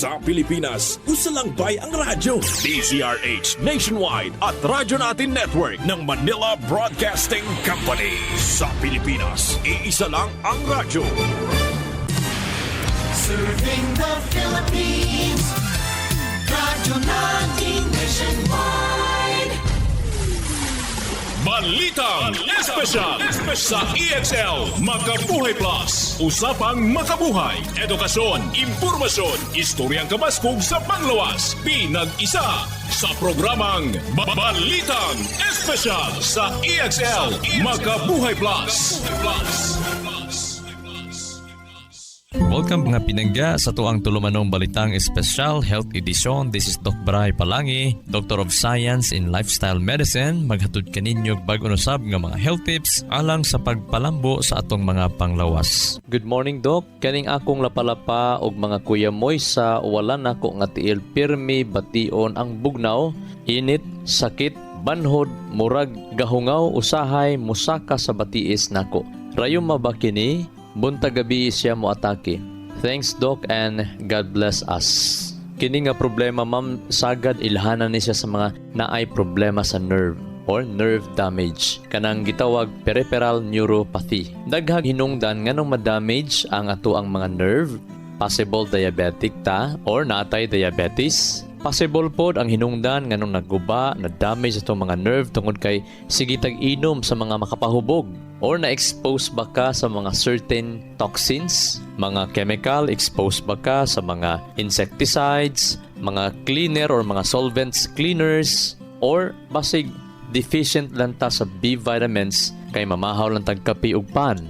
Sa Pilipinas, usa lang bay ang radyo. DZRH Nationwide at Radyo Natin Network ng Manila Broadcasting Company. Sa Pilipinas, iisa lang ang radyo. Serving the Philippines, Radyo Natin Nationwide. Balitang Espesyal sa EXL Makabuhay Plus. Usapang makabuhay, edukasyon, impormasyon, istoryang kabaskog sa panglawas. Pinag-isa sa programang Balitang Espesyal sa EXL Makabuhay Plus. Welcome mga pinangga sa tuang tulumanong Balitang Espesyal Health Edition. This is Doc Bray Palangi, Doctor of Science in Lifestyle Medicine. Maghatod kaninyo bag-on usab nga mga health tips alang sa pagpalambo sa atong mga panglawas. Good morning, Doc. Kaning akong lapalapa og mga kuya moy sa wala nako nga tiil pirmi bation ang bugnaw, init, sakit, banhod, murag gahungaw, usahay, musaka sa batiis nako. Rayon mabakini, buntag gabi siya mo atake. Thanks, Doc, and God bless us. Kini nga problema, ma'am, sagad ilhanan ni siya sa mga naay problema sa nerve or nerve damage. Kanang gitawag peripheral neuropathy. Daghang hinungdan nganong ma-damage ang ato ang mga nerve. Possible diabetic ta or natay diabetes. Possible pod ang hinungdan nganong nagguba, na-damage itong mga nerve tungod kay sige tag-inom sa mga makapahubog or na-expose ba ka sa mga certain toxins, mga chemical, expose ba ka sa mga insecticides, mga cleaner or mga solvents cleaners, or basig deficient lang ta sa B vitamins kay mamahaw lang tagkapi ug pan.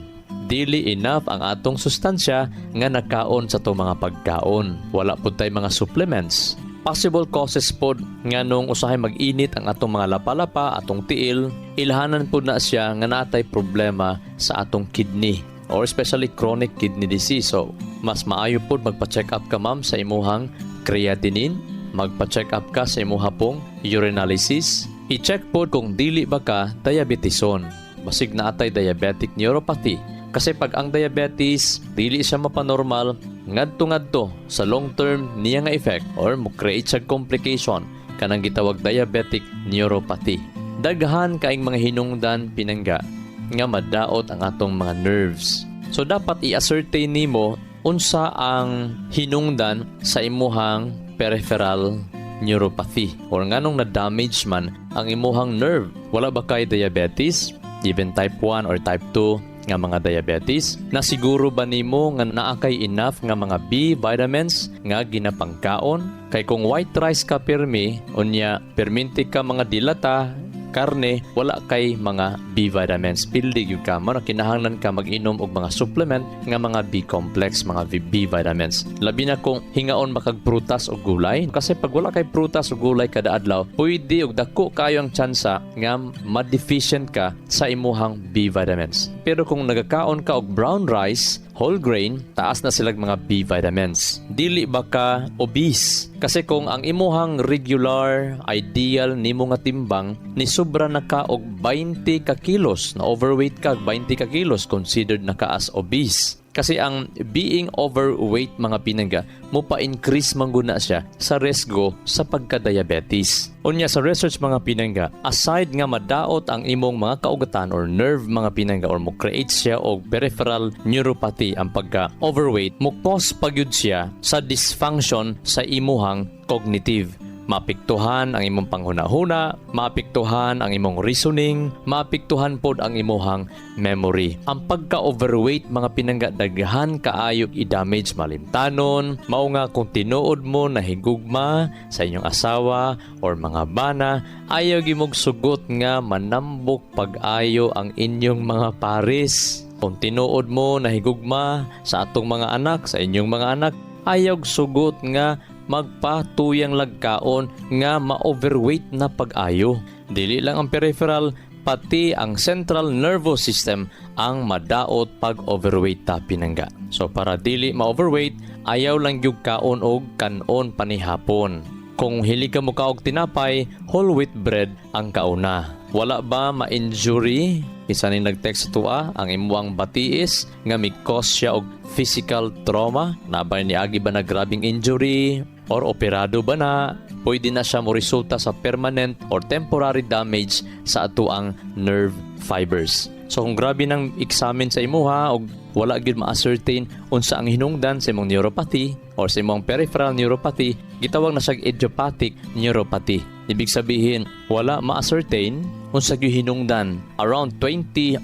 Dili enough ang atong sustansya nga nakaon sa itong mga pagkaon. Wala po tayo mga supplements. Possible causes po nga nung usahay mag-init ang atong mga lapalapa, atong tiil, ilhanan po na siya nga natay problema sa atong kidney or especially chronic kidney disease. So, mas maayo po magpa-check up ka, ma'am, sa imuhang creatinine, magpa-check up ka sa imuha pong urinalysis, i-check po kung dili ba ka diabeteson, basig na atay diabetic neuropathy. Kasi pag ang diabetes, dili siya mapanormal, ngadto-ngadto sa long-term niya nga effect or mo-create siya complication kanang gitawag diabetic neuropathy. Daghan kaing mga hinungdan pinangga nga madaot ang atong mga nerves. So dapat i-ascertain nimo unsa ang hinungdan sa imuhang peripheral neuropathy or nganong na-damage man ang imuhang nerve. Wala ba kay diabetes, even type 1 or type 2 nga mga diabetes? Na siguro ba nimo nga naa kay enough nga mga B vitamins nga ginapangkaon? Kay kung white rice ka pirmi, unya perminti ka mga dilata, karne, wala kay mga B vitamins. Pildi gyud ka mo na kinahanglan ka mag-inom og mga supplement nga mga B complex, mga B vitamins. Labi na kung hingaon makag prutas o gulay, kasi pag wala kay prutas o gulay kada adlaw, pwede og dako kayo ang tsansa nga ma-deficient ka sa imuhang B vitamins. Pero kung nagakaon ka og brown rice, whole grain, taas na silang mga B vitamins. Dili ba ka obese? Kasi kung ang imuhang regular, ideal nimo nga timbang ni sobra na ka og 20 ka kilos, na overweight ka 20 ka kilos, considered na ka as obese. Kasi ang being overweight mga pinangga, mo pa-increase mangguna siya sa riesgo sa pagka-diabetes. Unya sa research mga pinangga, aside nga madaot ang imong mga kaugatan or nerve mga pinangga or mo create siya og peripheral neuropathy ang pagka-overweight, mo cause pagyud siya sa dysfunction sa imuhang cognitive. Maapektuhan ang imong panghuna-huna, maapektuhan ang imong reasoning, maapektuhan pod ang imong memory. Ang pagka-overweight mga pinangga, daghan kaayo i-damage malimtanon. Mao nga kung tinuod mo na higugma sa inyong asawa or mga bana, ayaw gimog sugot nga manambok pag-ayo ang inyong mga pares. Kung tinuod mo na higugma sa atong mga anak, sa inyong mga anak, ayaw sugot nga magpatuyang lagkaon nga ma-overweight na pag-ayo. Dili lang ang peripheral, pati ang central nervous system ang madaot pag overweight ta pinangga. So para dili ma-overweight, ayaw lang gyud kaon og kanon panihapon. Kung hili ka mo kaog tinapay, whole wheat bread ang kauna. Wala ba ma-injury? Isa ni nag-text tuwa ang imuang batiis nga may cause siya og physical trauma. Nabay ni agi ba na grabing injury? Or operado ba na? Pwede na siya mo resulta sa permanent or temporary damage sa atuang nerve fibers. So kung grabe ng examine sa imuha o wala gyud ma-ascertain unsa ang hinungdan sa imong neuropathy or sa imong peripheral neuropathy, gitawag na siyang idiopathic neuropathy. Ibig sabihin, wala ma-ascertain unsa gyud hinungdan. Around 22%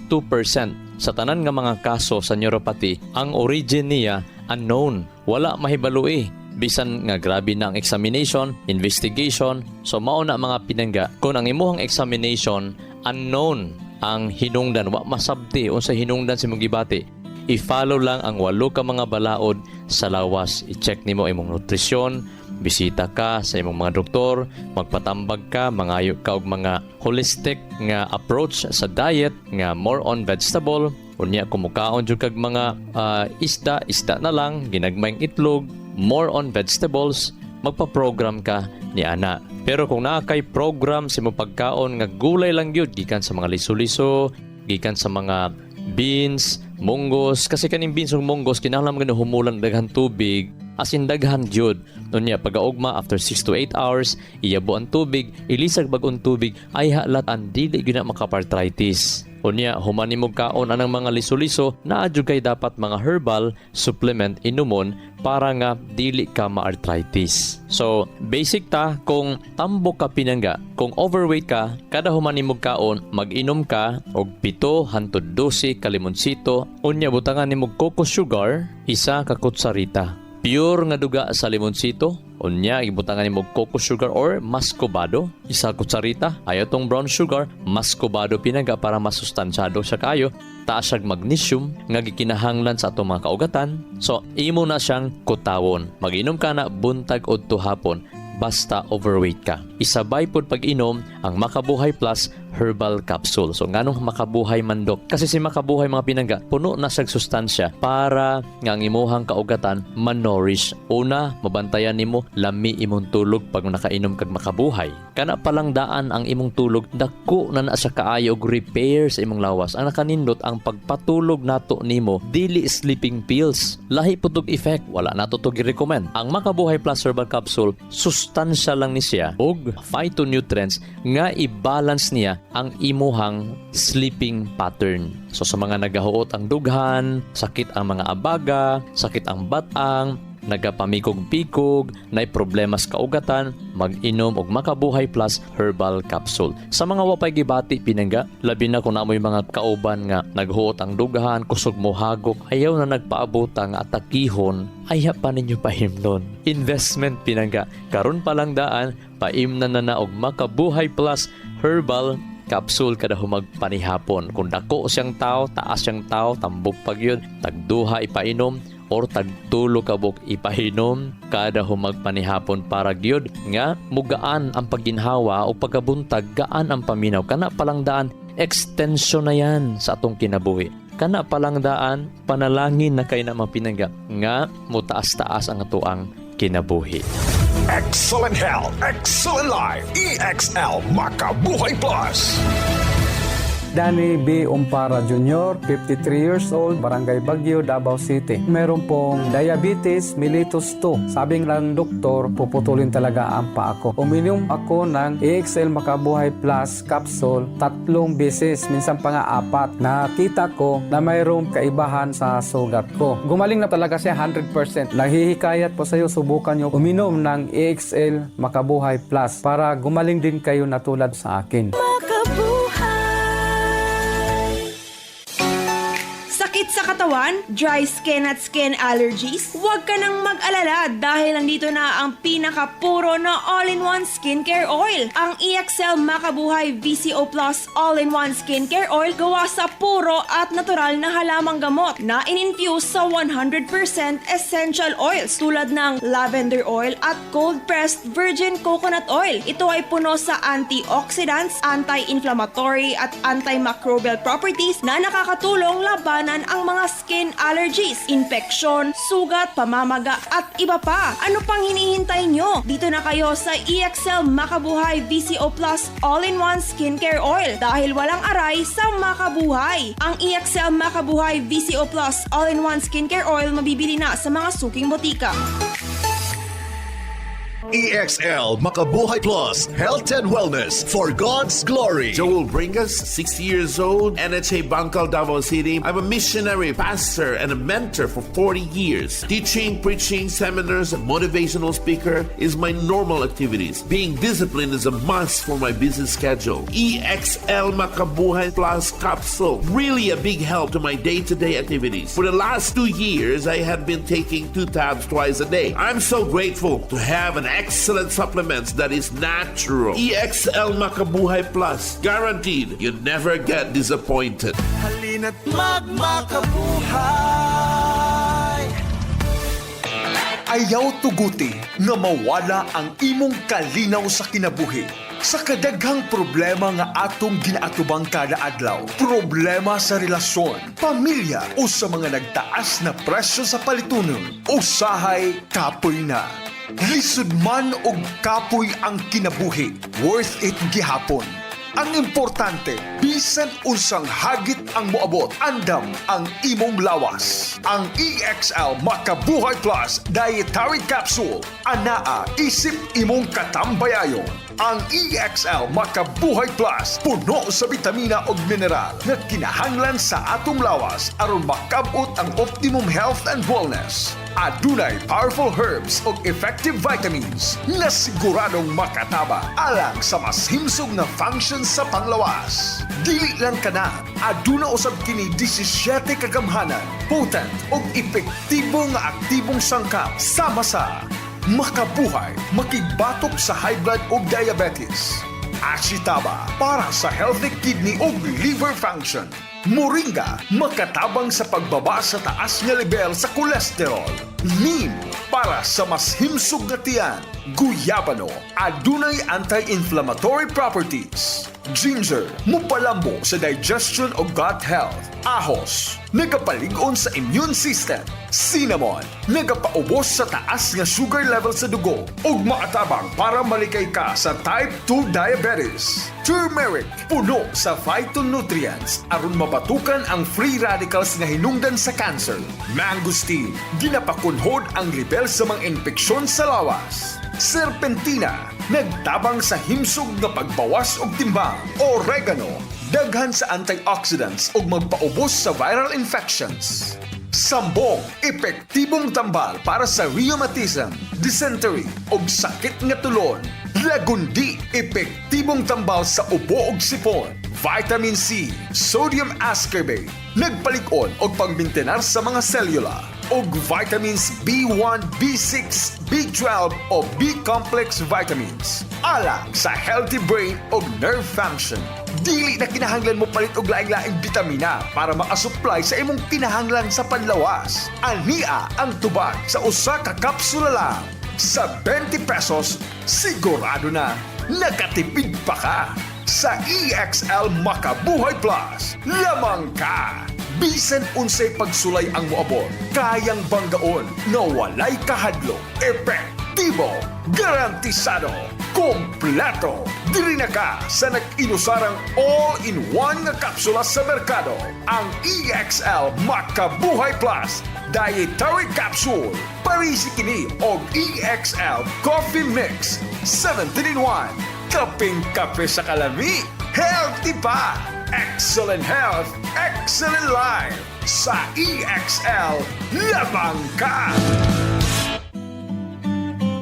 sa tanan nga mga kaso sa neuropathy, ang origin niya unknown. Wala mahibaloi. Bisan nga grabe na ang examination, investigation. So mao na mga pinangga, kung ang imuhang examination unknown ang hinungdan, wa masabti unsa hinungdan sa imong gibati, i-follow lang ang 8 ka mga balaod sa lawas. I-check nimo imong nutrisyon, bisita ka sa imong mga doktor, magpatambag ka, mangayo ka og mga holistic nga approach sa diet nga more on vegetable. Unya kumukaon jud kag mga isda na lang, ginagmayng itlog, more on vegetables, magpa-program ka ni ana. Pero kung nakay program sa imong pagkaon nga gulay lang gyud, gikan sa mga liso-liso, gikan sa mga beans, munggos, kasi kaning beans ug munggos kinahanglan mo humulang daghan tubig, as in daghan gyud. Unya pagaugma after 6 to 8 hours, iyabo ang tubig, ilisag bag-ong tubig, ay halat ang dili gyud na makaparthritis. Unya human nimo kaon anang mga liso-liso, naa jud kay dapat mga herbal supplement inumon para nga dili ka ma-arthritis. So basic ta, kung tambok ka pinangga, kung overweight ka, kada human nimo kaon mag-inom ka og 7 hangtod 12 ka limonsito. Unya butangan nimo cocoa sugar, 1 ka kutsarita. Pure nga duga sa limonsito. Unya ibutangan nimo cocoa sugar or muscovado, 1 kutsarita. Ayaw tong brown sugar, muscovado pinangga para masustansyado siya kayo. Taas siyag magnesium nga gikinahanglan sa atong mga kaugatan. So imo na siyang kutawon. Mag-inom ka na buntag udto hapon basta overweight ka. Isabay pod pag-inom ang Makabuhay Plus Herbal Capsule. So nganong Makabuhay mandok? Kasi si Makabuhay mga pinangga, puno na siyang sustansya para nga ang imuhang kaugatan man-nourish. Una, mabantayan nimo lami imong tulog pag nakainom kag Makabuhay. Kana palang daan ang imong tulog, dako na siya kaayo og repair sa imong lawas. Ang nakanindot ang pagpatulog nato nimo, dili sleeping pills. Lahi putog effect, wala nato to gi-recommend. Ang Makabuhay Plus Herbal Capsule, sustansya lang ni siya og phytonutrients nga i-balance niya ang imuhang sleeping pattern. So sa mga nagahuot ang dughan, sakit ang mga abaga, sakit ang batang, nagapamikog-pikog, nay problema sa kaugatan, mag-inom og Makabuhay Plus Herbal Capsule. Sa mga wapay gibati pinangga, labi na kung namoy mga kauban nga naghuot ang dughan, kusog mo hagok, ayaw na nagpaabot ang atakihon, ayaw pa ninyo pahimnon. Investment pinangga, karon pa lang daan, paimnan na og Makabuhay Plus Herbal Capsule kada humag panihapon. Kung dako siyang tao, taas siyang tao, tambok pag yun, tagduha ipainom, or tagtulo kabok ipahinom kada humag panihapon para gyud nga mugaan ang pagginhawa o pagkabuntag, gaan ang paminaw. Kana palang daan, extension na yan sa atong kinabuhi. Kana palang daan, panalangin na kay na mapinangga nga mutaas-taas ang atuang kinabuhi. Excellent health, excellent life. EXL Makabuhay Plus. Danny B. Umpara Jr., 53 years old, Barangay Baguio, Davao City. Meron pong diabetes mellitus 2. Sabing lang doktor, puputulin talaga ang paa ko. Uminom ako ng EXL Makabuhay Plus capsule 3 beses, minsan pa nga 4. Nakita ko na mayroong kaibahan sa sugat ko. Gumaling na talaga siya 100%. Naghihikayat po sa iyo, subukan nyo uminom ng EXL Makabuhay Plus para gumaling din kayo na tulad sa akin. Sakit sa katawan, dry skin at skin allergies? Huwag ka nang mag-alala dahil nandito na ang pinakapuro na all-in-one skincare oil. Ang EXL Makabuhay VCO Plus all-in-one skincare oil gawa sa puro at natural na halamang gamot na in-infuse sa 100% essential oils tulad ng lavender oil at cold-pressed virgin coconut oil. Ito ay puno sa antioxidants, anti-inflammatory at antimicrobial properties na nakakatulong labanan ang mga skin allergies, infeksyon, sugat, pamamaga at iba pa. Ano pang hinihintay nyo? Dito na kayo sa EXL Makabuhay VCO Plus All-in-One Skincare Oil dahil walang aray sa makabuhay. Ang EXL Makabuhay VCO Plus All-in-One Skincare Oil mabibili na sa mga suking botika. EXL Makabuhay Plus Health and Wellness for God's Glory. Joel Bringas, 60 years old, NHA Bangkal, Davao City. I'm a missionary, pastor, and a mentor for 40 years. Teaching, preaching, seminars, and motivational speaker is my normal activities. Being disciplined is a must for my busy schedule. EXL Makabuhay Plus capsule, really a big help to my day-to-day activities. For the last 2 years, I have been taking 2 tabs twice a day. I'm so grateful to have an excellent supplements that is natural. EXL Makabuhay Plus. Guaranteed, you never get disappointed. Halina't magmakabuhay. Ayaw tuguti nga mawala ang imong kalinaw sa kinabuhi. Sa kadaghang problema nga atong ginaatubang kada adlaw, problema sa relasyon, pamilya o sa mga nagtaas na presyo sa palitunon, usahay kapoy na. Lisod man og kapoy ang kinabuhi, worth it gihapon. Ang importante, bisan unsang hagit ang moabot, andam ang imong lawas. Ang EXL Makabuhay Plus Dietary Capsule, anaa isip imong katambayayon. Ang EXL Makabuhay Plus puno sa bitamina ug mineral na kinahanglan sa atong lawas aron makabot ang optimum health and wellness. Adunay powerful herbs ug effective vitamins na siguradong makataba alang sa mas himsog na functions sa panglawas. Dili lang kana, aduna usab kini 17 kagamhanan, potent ug epektibo nga aktibong sangkap sama sa makabuhay, makigbatok sa high blood o diabetes. Ashitaba, para sa healthy kidney o liver function. Moringa, makatabang sa pagbaba sa taas nga level sa kolesterol. Neem, para sa mas himsog na tiyan. Guyabano, adunay anti-inflammatory properties. Ginger, mupalambo sa digestion o gut health. Ahos, nagapalig-on sa immune system. Cinnamon, nagapaubos sa taas nga sugar level sa dugo. Ug maatabang para malikay ka sa type 2 diabetes. Turmeric, puno sa phytonutrients aron mabatukan ang free radicals nga hinungdan sa cancer. Mangosteen, ginapakunhod ang level sa mga infeksyon sa lawas. Serpentina, nagtabang sa himsog nga pagbawas og timbang. Oregano, daghan sa antioxidants ug magpaubos sa viral infections. Sambong, epektibong tambal para sa rheumatism, dysentery ug sakit nga tulon. Lagundi, epektibong tambal sa ubo ug sipon. Vitamin C, sodium ascorbate, nagpalig-on og pagmintenar sa mga selula. Og vitamins B1, B6, B12 o B-complex vitamins. Alang sa healthy brain o nerve function. Dili na kinahanglan mo palit og laing-laing bitamina para makasupply sa imong kinahanglan sa panlawas. Ania ang tubag sa usa ka kapsula lang. Sa 20 pesos, sigurado na nakatipid pa ka. Sa EXL Makabuhay Plus, lamang ka! Bisan unsay pagsulay ang moabot, kayang banggaon na walay kahadlok, epektibo, garantisado, kompleto. Diri na ka sa nag-inusarang all-in-one nga kapsula sa merkado. Ang EXL Makabuhay Plus Dietary Capsule. Parisi kini og EXL Coffee Mix 17-in-1. Kaping-kape sa kalami. Healthy pa! Excellent health, excellent life. Sa EXL, labang ka!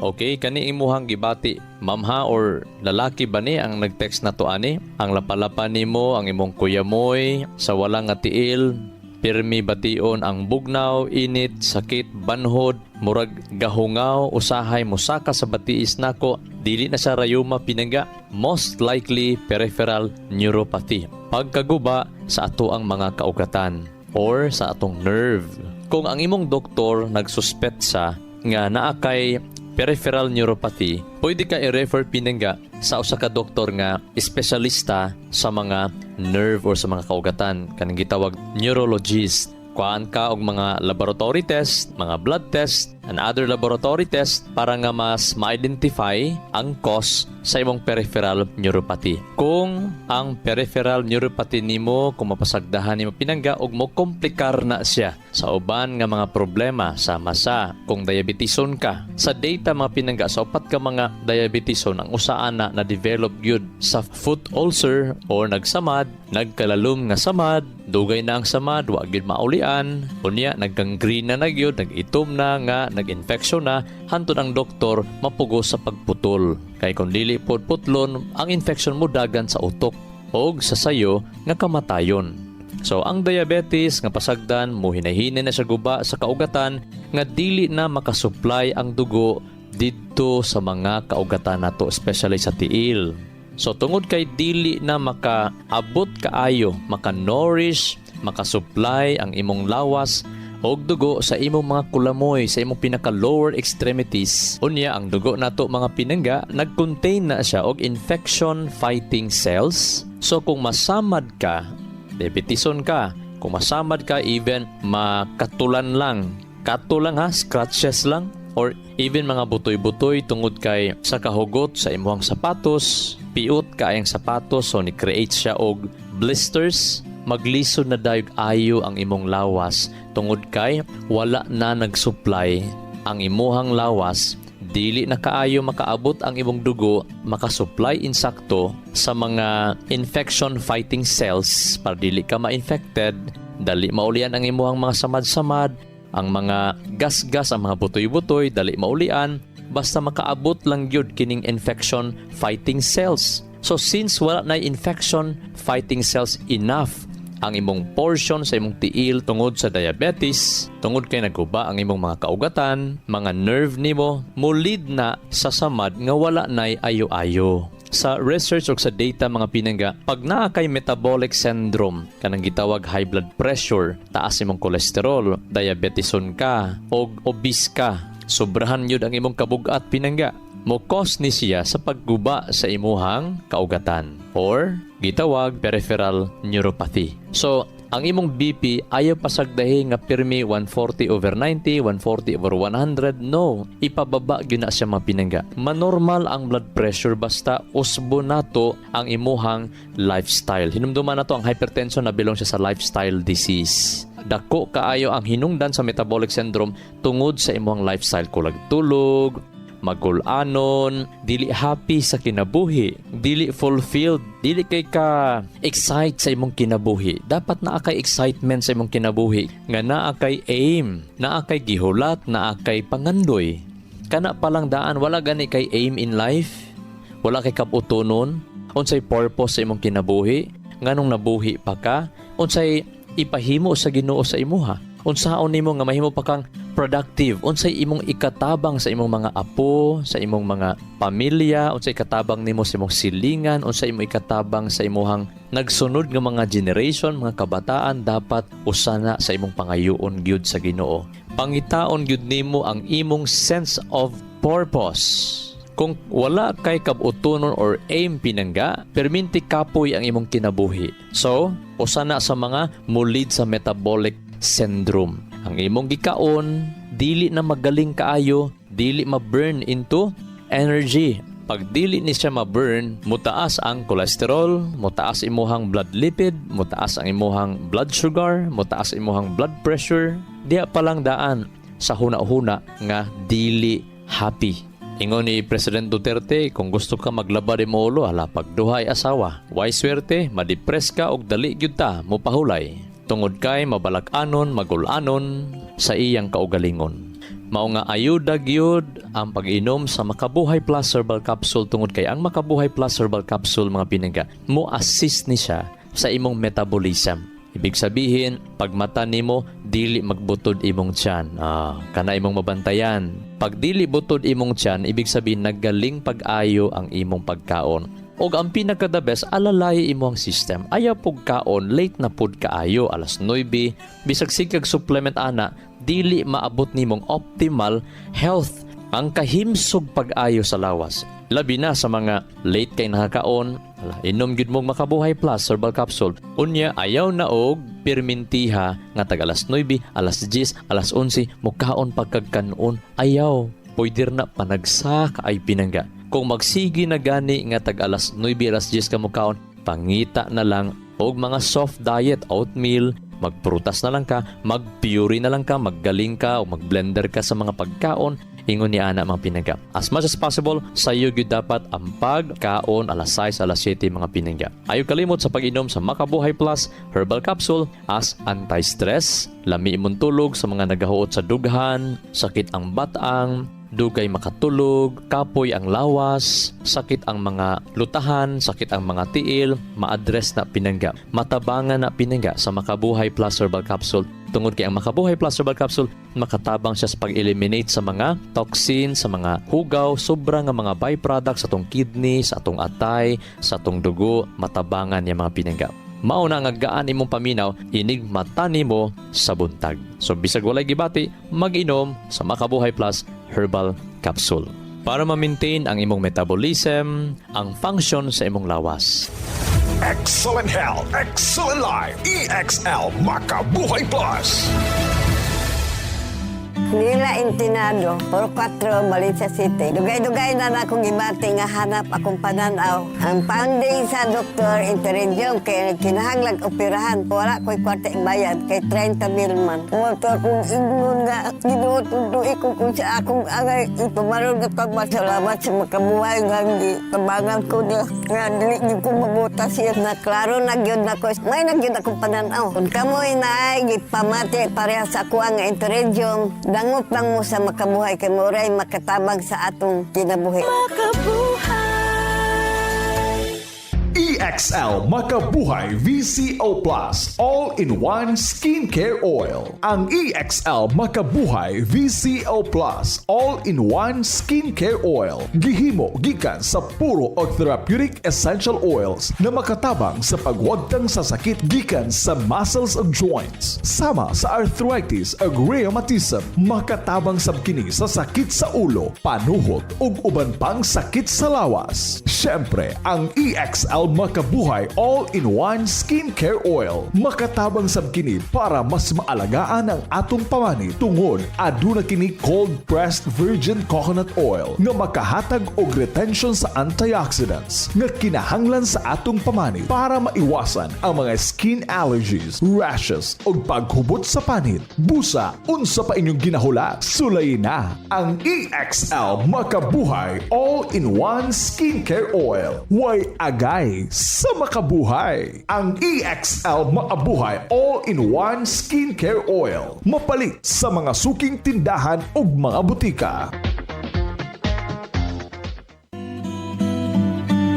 Okay, kani imuhang gibati, mamha or lalaki ba ni ang nag-text na to ani? Ang lapalapan nimo, ang imong kuyamoy, sa walang nga tiil, pirmi bation ang bugnaw, init, sakit, banhod, murag gahungaw, usahay, musaka sa batiis nako, dili na sa rayuma pinangga, most likely peripheral neuropathy. Pagkaguba sa ato ang mga kaugatan or sa atong nerve. Kung ang imong doktor nagsuspetsa nga naa kay peripheral neuropathy, pwede ka i-refer pinangga sa usa ka doktor nga espesyalista sa mga nerve or sa mga kaugatan, kanang gitawag neurologist. kuhaan ka og mga laboratory test, mga blood test, and other laboratory test para nga mas ma-identify ang cause sa imong peripheral neuropathy. Kung ang peripheral neuropathy nimo kung mapasagdahan nimo pinangga og mo komplikar na siya sa uban nga mga problema sama sa kung diabetison ka. Sa data mga pinangga sa upat ka mga diabetison ang usaan na develop gyud sa foot ulcer or nagsamad, nagkalalom nga samad, dugay na ang samad, wa gyud maulian, unya naggangrena na gyud, nag-itom na nga, nag-infection na, hantod ang doktor mapugos sa pagputol. Kay kung dili pod putlon, ang infection mo dagan sa utok og sa sayo nga kamatayon. So ang diabetes nga pasagdan mo hinay-hinay na sa guba sa kaugatan nga dili na makasupply ang dugo didto sa mga kaugatan nato, especially sa tiil. So tungod kay dili na makaabot kaayo, maka-nourish, makasupply ang imong lawas og dugo sa imong mga kulamoy, sa imong pinaka-lower extremities. Unya ang dugo nato mga pinangga, nag-contain na siya og infection-fighting cells. So kung masamad ka, diabetison ka, kung masamad ka, even makatulan lang, scratches lang, or even mga butoy-butoy tungod kay sa kahugot sa imuhang sapatos, piot ka ang sapatos, so ni-create siya og blisters, maglisod na dayog ayo ang imong lawas tungod kay wala na nagsupply ang imuhang lawas, dili na kaayo makaabot ang imong dugo makasupply insakto sa mga infection fighting cells para dili ka ma-infected, dali maulian ang imuhang mga samad-samad, ang mga gas-gas, ang mga butoy-butoy, dali maulian, basta makaabot lang gyud kining infection fighting cells. So since wala na infection fighting cells enough ang imong portion sa imong tiil tungod sa diabetes, tungod kay naguba ang imong mga kaugatan, mga nerve nimo, mulid na sa samad nga wala nay ayo-ayo. Sa research o sa data mga pinangga, pag naa kay metabolic syndrome, kanang gitawag high blood pressure, taas imong kolesterol, diabeteson ka, o obese ka, sobrahan yun ang imong kabug-at pinangga, mo cause ni siya sa pagguba sa imuhang kaugatan or gitawag peripheral neuropathy. So, ang imong BP ayaw pasagdahi nga pirmi 140/90, 140/100. No, ipababa gyud na siya mga pinangga. Manormal ang blood pressure basta usbo nato ang imuhang lifestyle. Hinumduman nato ang hypertension na belong siya sa lifestyle disease. Dako kaayo ang hinungdan sa metabolic syndrome tungod sa imuhang lifestyle, kulag tulog, magulanon, dili happy sa kinabuhi, dili fulfilled, dili kay ka excite sa imong kinabuhi. Dapat naa kay excitement sa imong kinabuhi, nga naa kay aim, naa kay gihulat, naa kay pangandoy. Kana palang daan, wala gani kay aim in life, wala kay kabutonon, unsay purpose sa imong kinabuhi, nganong nabuhi pa ka, unsay ipahimo sa Ginoo sa imuha, unsaon nimo nga mahimo pa kang productive, unsay imong ikatabang sa imong mga apo, sa imong mga pamilya, unsay ikatabang nimo sa imong silingan, unsay imong ikatabang sa imong nagsunod nga mga generation, mga kabataan, dapat usana sa imong pangayoon gyud sa Ginoo. Pangitaon gyud nimo ang imong sense of purpose. Kung wala kay kabutonon or aim pinangga, perminti kapoy ang imong kinabuhi. So, usana sa mga mulid sa metabolic syndrome. Ang imong gikaon, dili na magaling kaayo, dili ma-burn into energy. Pag dili ni siya ma-burn, mutaas ang cholesterol, mutaas imuhang blood lipid, mutaas ang imuhang blood sugar, mutaas imuhang blood pressure. Diya palang daan sa huna-huna nga dili happy. Ingon ni President Duterte, kung gusto ka maglaba di mo ulo, hala pagduhay asawa. Way swerte, madepress ka og dali gyud ta mo pahulay. Tungod kay mabalak-anon, magulanon sa iyang kaugalingon. Mao nga ayuda gyud ang pag-inom sa Makabuhay Plus Herbal Capsule tungod kay ang Makabuhay Plus Herbal Capsule mga pinangga mo assist ni siya sa imong metabolism. Ibig sabihin, pag mata nimo dili magbutod imong tiyan. Kana imong mabantayan. Pag dili butod imong tiyan, ibig sabihin naggaling pag-ayo ang imong pagkaon. Og ang pinaka-the best, alalay imo ang system. Ayaw pug kaon, late na pud kaayo, alas 9, bisag sigag supplement ana, dili maabot nimong optimal health ang kahimsog pag-ayo sa lawas. Labi na sa mga late kay nakakaon, inom gyud mong Makabuhay Plus herbal capsule. Unya ayaw na og pirmintiha nga tag alas 9, alas 10, alas 11 mukaon pagkagkanon. Ayaw, pwede na panagsa ay pinangga. Kung magsigi na gani nga tag alas 9, alas 10 ka mukaon, pangita na lang og mga soft diet, oatmeal, magprutas na lang ka, magpuree na lang ka, maggaling ka o magblender ka sa mga pagkaon. Ingon ni ana mga pinangga. As much as possible, sayo gyud dapat ang pagkaon alas 6, alas 7 mga pinangga. Ayaw kalimot sa pag-inom sa Makabuhay Plus herbal capsule as anti-stress, lami imong tulog sa mga nagahuot sa dughan, sakit ang batang, dugay makatulog, kapoy ang lawas, sakit ang mga lutahan, sakit ang mga tiil, ma-address na pinangga. Matabangan na pinangga sa Makabuhay Plus herbal capsule. Tungod kay ang Makabuhay Plus herbal capsule, makatabang siya sa pag-eliminate sa mga toxin, sa mga hugaw, sobra nga mga byproducts sa atong kidney, sa atong atay, sa atong dugo, matabangan niya mga pinangga. Mauna nga gaan imong paminaw, inig mata nimo sa buntag. So bisag walay gibati, mag-inom sa Makabuhay Plus herbal capsule para ma-maintain ang imong metabolism, ang function sa imong lawas. Excellent health, excellent life. EXL Makabuhay Plus. Nila Intinado, Puro 4, Valencia City. Dugay-dugay na akong gibati nga hanap akong pananaw. Ang funding sa Dr. Interregion kay kinahanglag operahan. Wala ko'y kwarta bayad kay 30,000 man. Motor kong ingon nga, ginutuloy ko kung sa akong angay. Ipamarong na pagmasalamat sa Makabuhay nga kabangan ko niya. Nga dili niyo ko mabuta siya na klaro nagyod na ko. May nagyod akong pananaw. Kung kamoy na ay gipamati pareha sa ako ang Interregion, dangot lang mo sa Makabuhay kay Moray makatabang sa atong kinabuhi. EXL Makabuhay VCO Plus All-in-One Skincare Oil. Ang EXL Makabuhay VCO Plus All-in-One Skincare Oil gihimo gikan sa puro og therapeutic essential oils na makatabang sa pagwagtang sa sakit gikan sa muscles ug joints. Sama sa arthritis ug rheumatism, makatabang sab kini sa sakit sa ulo, panuhot ug uban pang sakit sa lawas. Syempre, ang EXL Makabuhay All-in-One Skincare Oil makatabang sab kini para mas maalagaan ang atong pamani tungod aduna kini cold pressed virgin coconut oil nga makahatag og retention sa antioxidants nga kinahanglan sa atong pamani para maiwasan ang mga skin allergies, rashes ug paghubot sa panit. Busa, unsa pa inyong ginahula? Sulayin na ang EXL Makabuhay All-in-One Skincare Oil. Way agay sa makabuhay. Ang EXL Makabuhay All-in-One Skincare Oil. Mapalit sa mga suking tindahan ug mga butika.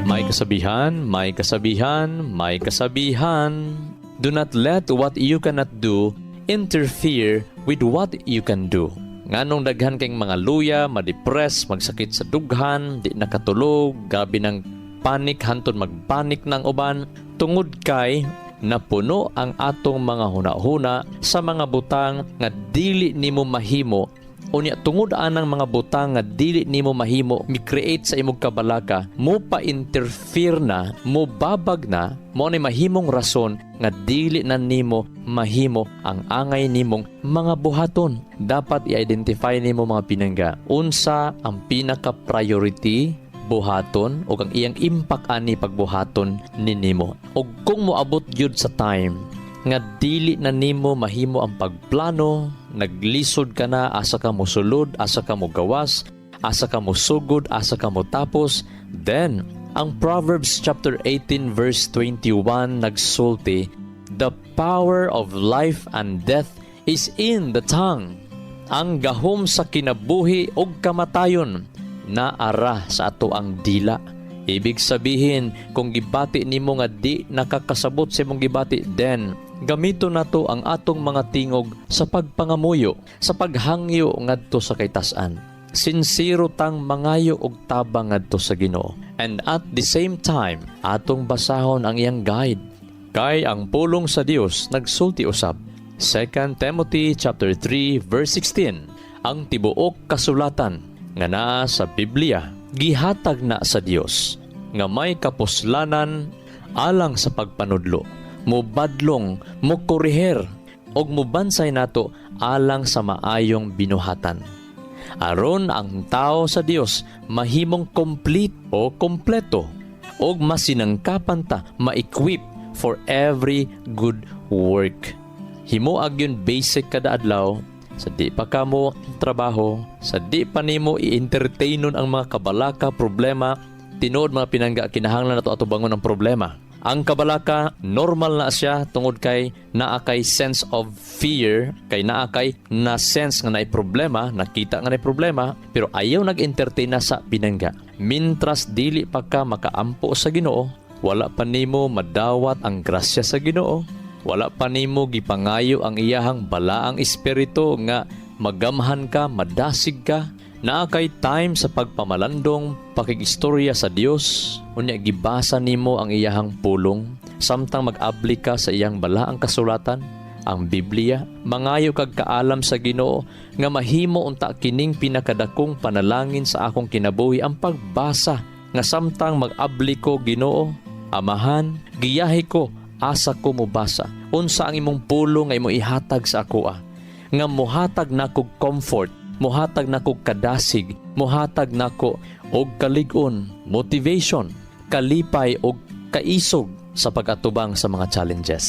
May kasabihan, may kasabihan, may kasabihan. Do not let what you cannot do interfere with what you can do. Nganong daghan kayong mga luya, ma-depress, magsakit sa dughan, di nakatulog, gabi ng panik, hantod magpanik ng uban, tungod kay napuno ang atong mga huna-huna sa mga butang nga dili nimo mahimo. Unya tungod anang mga butang nga dili nimo mahimo mi-create sa imong kabalaka, mo pa-interfere na, mo babag na, mo ni mahimong rason nga dili na nimo mahimo ang angay nimong mga buhaton. Dapat i-identify nimo mga pinangga unsa ang pinaka-priority buhaton o ang iyang impact ani pagbuhaton ni nimo. O kung moabot gyud sa time nga dili na nimo mahimo ang pagplano, naglisod ka na, asa ka mo sulod, asa ka mo gawas, asa ka mo sugod, asa ka mo tapos, then ang Proverbs chapter 18 verse 21 nagsulti, the power of life and death is in the tongue. Ang gahom sa kinabuhi og kamatayon naara sa ato ang dila. Ibig sabihin, kung gibati nimo nga di nakakasabot sa imong gibati, then gamito nato ang atong mga tingog sa pagpangamuyo, sa paghangyo ngadto sa kaytas-an. Sinsiro tang mangayo og tabang ngadto sa Ginoo. And at the same time, atong basahon ang iyang guide. Kay ang pulong sa Dios nagsulti usab. 2 Timothy chapter 3 verse 16. Ang tibuok kasulatan nga naa sa Biblia gihatag na sa Dios nga may kapuslanan alang sa pagpanudlo, mubadlong, mukuriher og mubansay nato alang sa maayong binuhatan. Aron ang tao sa Dios mahimong complete o kompleto og masinangkapan ta ma-equip for every good work. Himuag yun basic kada adlaw. Sa di pa ka mo trabaho, sa di pa nimo i-entertainon ang mga kabalaka, problema, tinuod mga pinangga, kinahanglan na to ato bangon ang problema. Ang kabalaka, normal na siya tungod kay naa kay sense of fear, kay naa kay na sense nga naay problema, nakita nga naay problema, pero ayaw nag-entertain na sa pinangga. Mintras dili pa ka makaampo sa Ginoo, wala pa nimo madawat ang grasya sa Ginoo, wala pa nimo gipangayo ang iyahang balaang espiritu nga magamhan ka, madasig ka, naa kay time sa pagpamalandong, pakigistorya sa Dios, unya gibasa nimo ang iyahang pulong, samtang mag-abli ka sa iyang balaang kasulatan, ang Biblia, mangayo kag kaalam sa Ginoo nga mahimo unta kining pinakadakong panalangin sa akong kinabuhi ang pagbasa nga samtang mag-abli ko Ginoo, Amahan, giyahi ko, asa ko mubasa. Unsa ang imong pulong nga imo ihatag sa ako nga muhatag nako comfort, muhatag nako kadasig, muhatag nako og kalig-on, motivation, kalipay og kaisog sa pag-atubang sa mga challenges.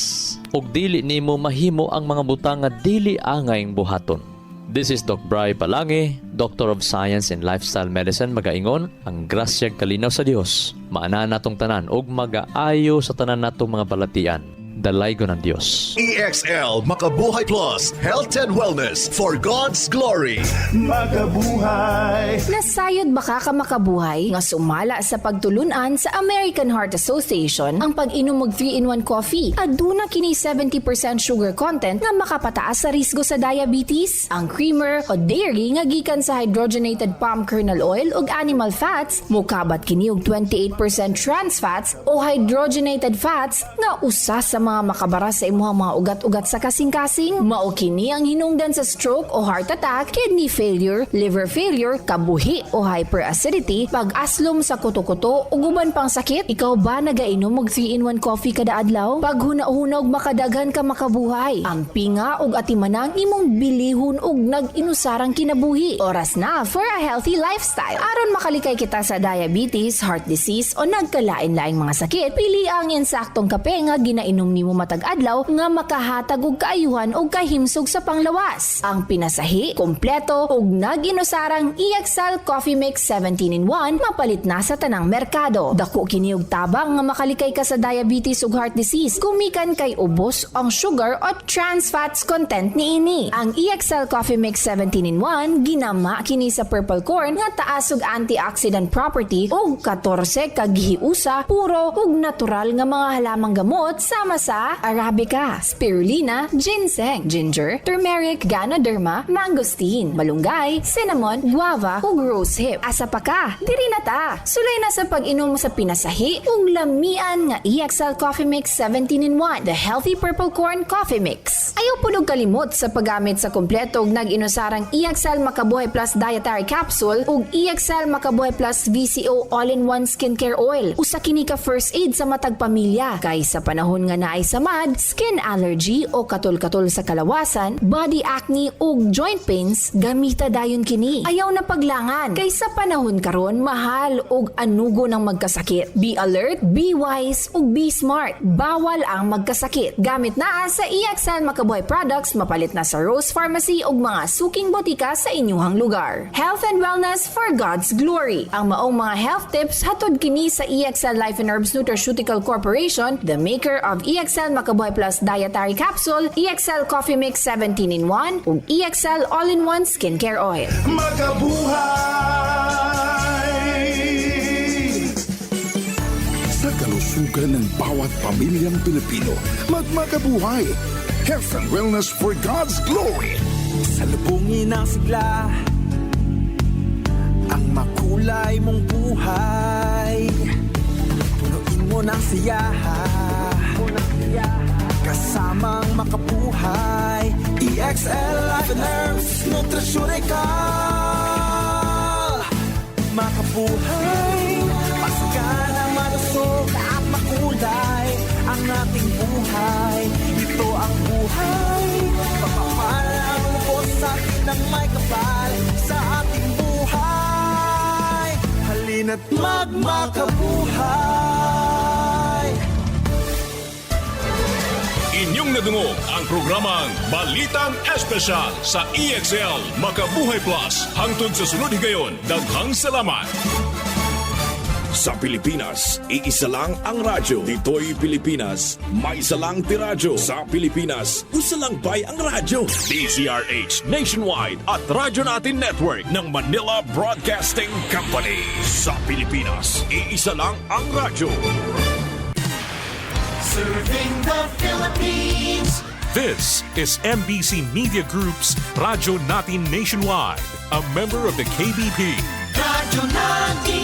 Og dili nimo mahimo ang mga butang nga dili angayng buhaton. This is Doc Bry Palangi, Doctor of Science in Lifestyle Medicine. Magaingon, ang grasya kalinaw sa Dios, maana natong tanan og magaayo sa tanan natong mga balatian. Dalaygo ng Dios. EXL Makabuhay Plus, Health and Wellness for God's Glory. Makabuhay. Nasayod baka ka makabuhay nga sumala sa pagtulunan sa American Heart Association ang pag-inom og 3-in-1 coffee. Aduna kini 70% sugar content nga makapataas sa risgo sa diabetes. Ang creamer o dairy nga gikan sa hydrogenated palm kernel oil ug animal fats, mukabat kini og 28% trans fats o hydrogenated fats nga usa sa mga makabara sa imuhang mga ugat-ugat sa kasing-kasing. Mao kini ang hinungdan sa stroke o heart attack, kidney failure, liver failure, kabuhi o hyperacidity, pag-aslom sa kuto-kuto ug uban pang sakit. Ikaw ba nagainom og 3-in-1 coffee kada adlaw? Pag huna-huna og makadaghan ka makabuhay. Ang pinga ug atimanang imong bilihon ug nag-inusarang kinabuhi. Oras na for a healthy lifestyle. Aron makalikay kita sa diabetes, heart disease o nagkalain-laing mga sakit, pili ang insaktong kape nga ginainom nimo matag adlaw nga makahatag og kaayuhan og kahimsog sa panglawas. Ang pinasahi, kompleto ug nag-inusarang EXL Coffee Mix 17-in-1 mapalit na sa tanang merkado. Dako kini og tabang nga makalikay ka sa diabetes ug heart disease. Gumikan kay ubos ang sugar o trans fats content niini. Ang EXL Coffee Mix 17-in-1 ginama kini sa purple corn nga taas og antioxidant property ug 14 ka gihiusa puro ug natural nga mga halamang gamot sama sa Arabica, Spirulina, Ginseng, Ginger, Turmeric, Ganoderma, Mangosteen, Malunggay, Cinnamon, Guava, ug Rosehip. Asa pa ka? Diri na ta! Sulay na sa pag-inom sa pinasahi ug lamian nga EXL Coffee Mix 17-in-1, the Healthy Purple Corn Coffee Mix. Ayaw punog kalimot sa paggamit sa kompleto ug nag-inusarang EXL Makabuhay Plus Dietary Capsule ug EXL Makabuhay Plus VCO All-in-One Skincare Oil. Usa kini ka first aid sa matag pamilya kay sa panahon nga naay samad, skin allergy o katol-katol sa kalawasan, body acne ug joint pains, gamita dayon kini. Ayaw na paglangan kay sa panahon karon mahal ug anugo ng magkasakit. Be alert, be wise ug be smart. Bawal ang magkasakit. Gamit na sa EXL Makabuhay products, mapalit na sa Rose Pharmacy ug mga suking botika sa inyuhang lugar. Health and wellness for God's glory. Ang maong mga health tips hatod kini sa EXL Life and Herbs Nutraceutical Corporation, the maker of EXL Makabuhay Plus Dietary Capsule, EXL Coffee Mix 17-in-1 ug EXL All-in-One Skincare Oil. Makabuhay! Sa kalusugan ng bawat pamilyang Pilipino, magmakabuhay. Health and Wellness for God's Glory. Salubungin ang sigla, ang makulay mong buhay. Punuin mo ng siyaha, kasamang makabuhay. EXL Life and Herbs Nutraceutical. makabuhay. Pasagana, malusog at makulay ang ating buhay. Ito ang buhay, pagpapalang lubos sa atin ng may kapal sa ating buhay. Halina't magmakabuhay. Inyong nadungog ang programang Balitang Espesyal sa EXL Makabuhay Plus. Hangtod sa sunod higayon, daghang salamat. Sa Pilipinas, iisa lang ang radyo. Dito'y Pilipinas, may isa lang tiradyo. Sa Pilipinas, usa lang bay ang radyo. DZRH Nationwide at Radyo Natin Network ng Manila Broadcasting Company. Sa Pilipinas, iisa lang ang radyo. Serving the Philippines. This is MBC Media Group's Radyo Natin Nationwide, a member of the KBP. Radyo Natin.